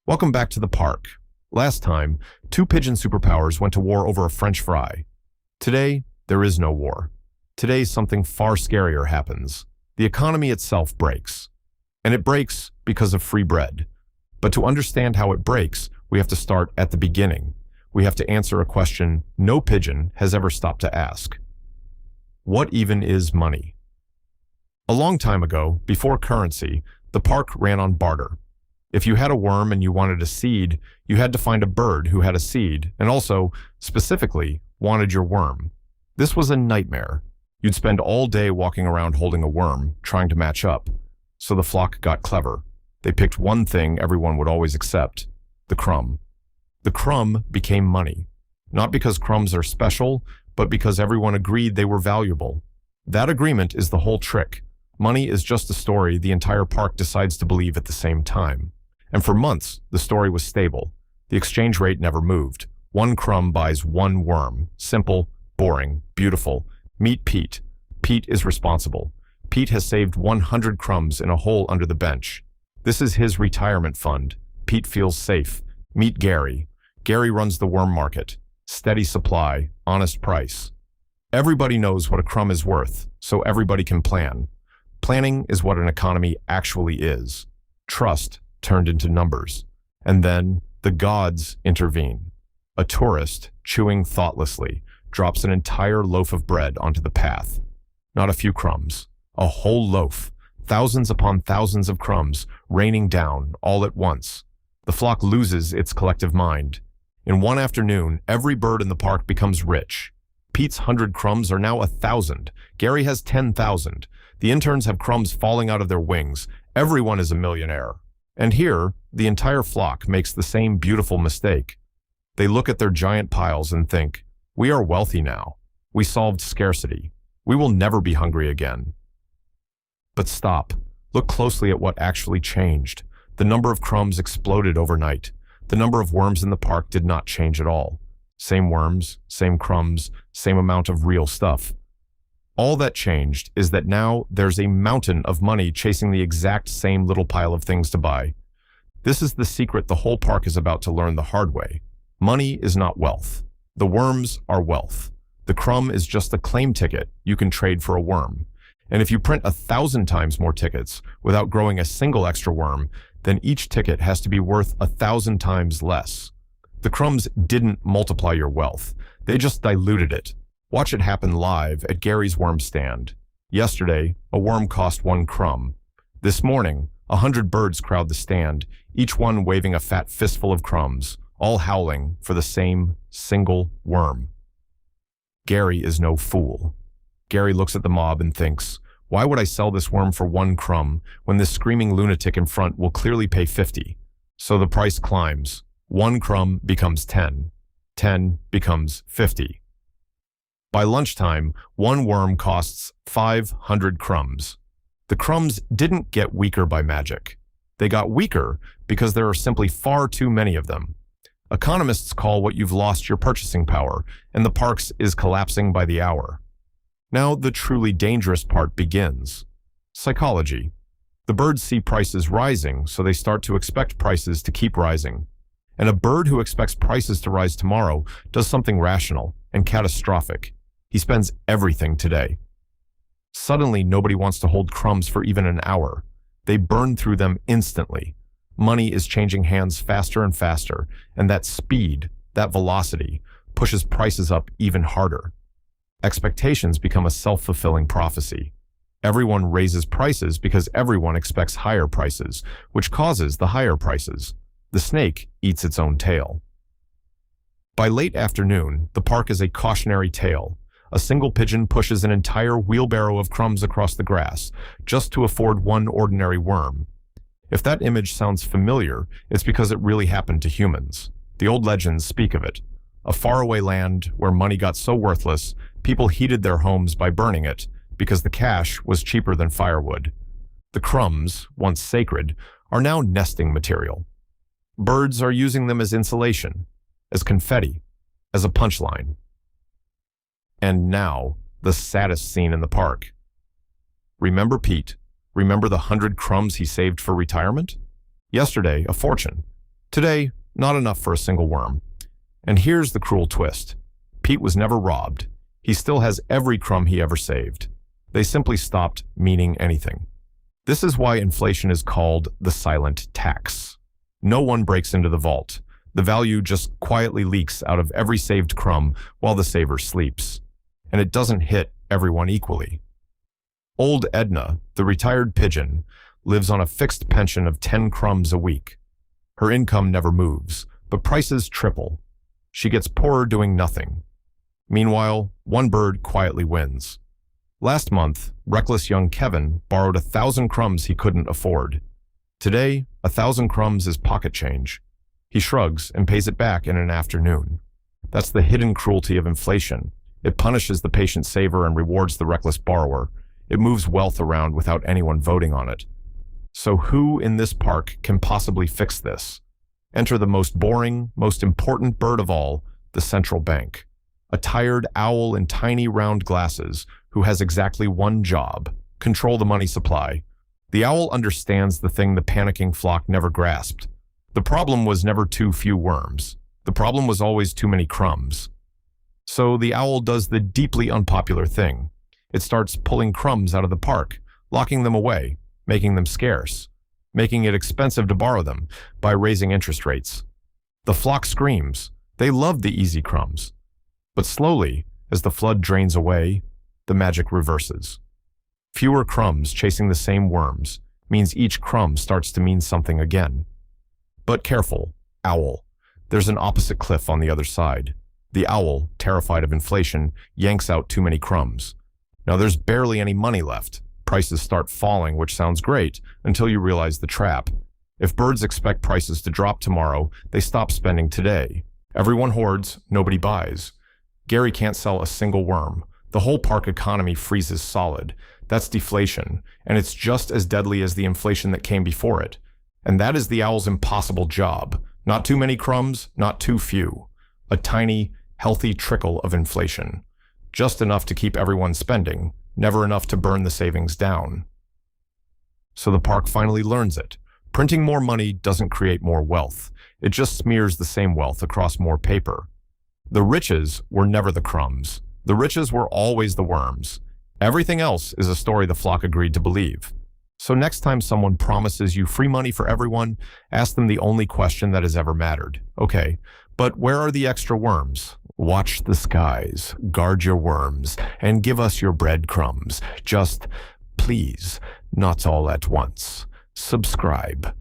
Welcome back to the park. Last time, two pigeon superpowers went to war over a French fry. Today, there is no war. Today, something far scarier happens. The economy itself breaks. And it breaks because of free bread. But to understand how it breaks, we have to start at the beginning. We have to answer a question no pigeon has ever stopped to ask. What even is money? A long time ago, before currency, the park ran on barter. If you had a worm and you wanted a seed, you had to find a bird who had a seed and also, specifically, wanted your worm. This was a nightmare. You'd spend all day walking around holding a worm, trying to match up. So the flock got clever. They picked one thing everyone would always accept, the crumb. The crumb became money. Not because crumbs are special, but because everyone agreed they were valuable. That agreement is the whole trick. Money is just a story the entire park decides to believe at the same time. And for months, the story was stable. The exchange rate never moved. One crumb buys one worm. Simple, boring, beautiful. Meet Pete. Pete is responsible. Pete has saved 100 crumbs in a hole under the bench. This is his retirement fund. Pete feels safe. Meet Gary. Gary runs the worm market. Steady supply, honest price. Everybody knows what a crumb is worth, so everybody can plan. Planning is what an economy actually is. Trust turned into numbers. And then the gods intervene. A tourist, chewing thoughtlessly, drops an entire loaf of bread onto the path. Not a few crumbs. A whole loaf. Thousands upon thousands of crumbs raining down all at once. The flock loses its collective mind. In one afternoon, every bird in the park becomes rich. Pete's 100 crumbs are now 1,000. Gary has 10,000. The interns have crumbs falling out of their wings. Everyone is a millionaire. And here, the entire flock makes the same beautiful mistake. They look at their giant piles and think, we are wealthy now. We solved scarcity. We will never be hungry again. But stop. Look closely at what actually changed. The number of crumbs exploded overnight. The number of worms in the park did not change at all. Same worms, same crumbs, same amount of real stuff. All that changed is that now there's a mountain of money chasing the exact same little pile of things to buy. This is the secret the whole park is about to learn the hard way. Money is not wealth. The worms are wealth. The crumb is just a claim ticket you can trade for a worm. And if you print 1,000 times more tickets without growing a single extra worm, then each ticket has to be worth 1,000 times less. The crumbs didn't multiply your wealth. They just diluted it. Watch it happen live at Gary's worm stand. Yesterday, a worm cost 1 crumb. This morning, 100 birds crowd the stand, each one waving a fat fistful of crumbs, all howling for the same single worm. Gary is no fool. Gary looks at the mob and thinks, why would I sell this worm for 1 crumb when this screaming lunatic in front will clearly pay 50? So the price climbs. 1 crumb becomes 10. 10 becomes 50. By lunchtime, 1 worm costs 500 crumbs. The crumbs didn't get weaker by magic. They got weaker because there are simply far too many of them. Economists call what you've lost your purchasing power, and the parks is collapsing by the hour. Now the truly dangerous part begins. Psychology. The birds see prices rising, so they start to expect prices to keep rising. And a bird who expects prices to rise tomorrow does something rational and catastrophic. He spends everything today. Suddenly, nobody wants to hold crumbs for even an hour. They burn through them instantly. Money is changing hands faster and faster, and that speed, that velocity, pushes prices up even harder. Expectations become a self-fulfilling prophecy. Everyone raises prices because everyone expects higher prices, which causes the higher prices. The snake eats its own tail. By late afternoon, the park is a cautionary tale. A single pigeon pushes an entire wheelbarrow of crumbs across the grass, just to afford 1 ordinary worm. If that image sounds familiar, it's because it really happened to humans. The old legends speak of it. A faraway land where money got so worthless, people heated their homes by burning it, because the cash was cheaper than firewood. The crumbs, once sacred, are now nesting material. Birds are using them as insulation, as confetti, as a punchline. And now, the saddest scene in the park. Remember Pete? Remember the 100 crumbs he saved for retirement? Yesterday, a fortune. Today, not enough for a single worm. And here's the cruel twist. Pete was never robbed. He still has every crumb he ever saved. They simply stopped meaning anything. This is why inflation is called the silent tax. No one breaks into the vault. The value just quietly leaks out of every saved crumb while the saver sleeps. And it doesn't hit everyone equally. Old Edna, the retired pigeon, lives on a fixed pension of 10 crumbs a week. Her income never moves, but prices triple. She gets poorer doing nothing. Meanwhile, one bird quietly wins. Last month, reckless young Kevin borrowed 1,000 crumbs he couldn't afford. Today, 1,000 crumbs is pocket change. He shrugs and pays it back in an afternoon. That's the hidden cruelty of inflation. It punishes the patient saver and rewards the reckless borrower. It moves wealth around without anyone voting on it. So who in this park can possibly fix this? Enter the most boring, most important bird of all, the central bank. A tired owl in tiny round glasses who has exactly one job: control the money supply. The owl understands the thing the panicking flock never grasped. The problem was never too few worms. The problem was always too many crumbs. So the owl does the deeply unpopular thing. It starts pulling crumbs out of the park, locking them away, making them scarce, making it expensive to borrow them by raising interest rates. The flock screams. They love the easy crumbs. But slowly, as the flood drains away, the magic reverses. Fewer crumbs chasing the same worms means each crumb starts to mean something again. But careful, owl. There's an opposite cliff on the other side. The owl, terrified of inflation, yanks out too many crumbs. Now there's barely any money left. Prices start falling, which sounds great, until you realize the trap. If birds expect prices to drop tomorrow, they stop spending today. Everyone hoards, nobody buys. Gary can't sell a single worm. The whole park economy freezes solid. That's deflation, and it's just as deadly as the inflation that came before it. And that is the owl's impossible job. Not too many crumbs, not too few. A tiny, healthy trickle of inflation. Just enough to keep everyone spending, never enough to burn the savings down. So the park finally learns it. Printing more money doesn't create more wealth. It just smears the same wealth across more paper. The riches were never the crumbs. The riches were always the worms. Everything else is a story the flock agreed to believe. So next time someone promises you free money for everyone, ask them the only question that has ever mattered. Okay, but where are the extra worms? Watch the skies, guard your worms, and give us your breadcrumbs. Just, please, not all at once. Subscribe.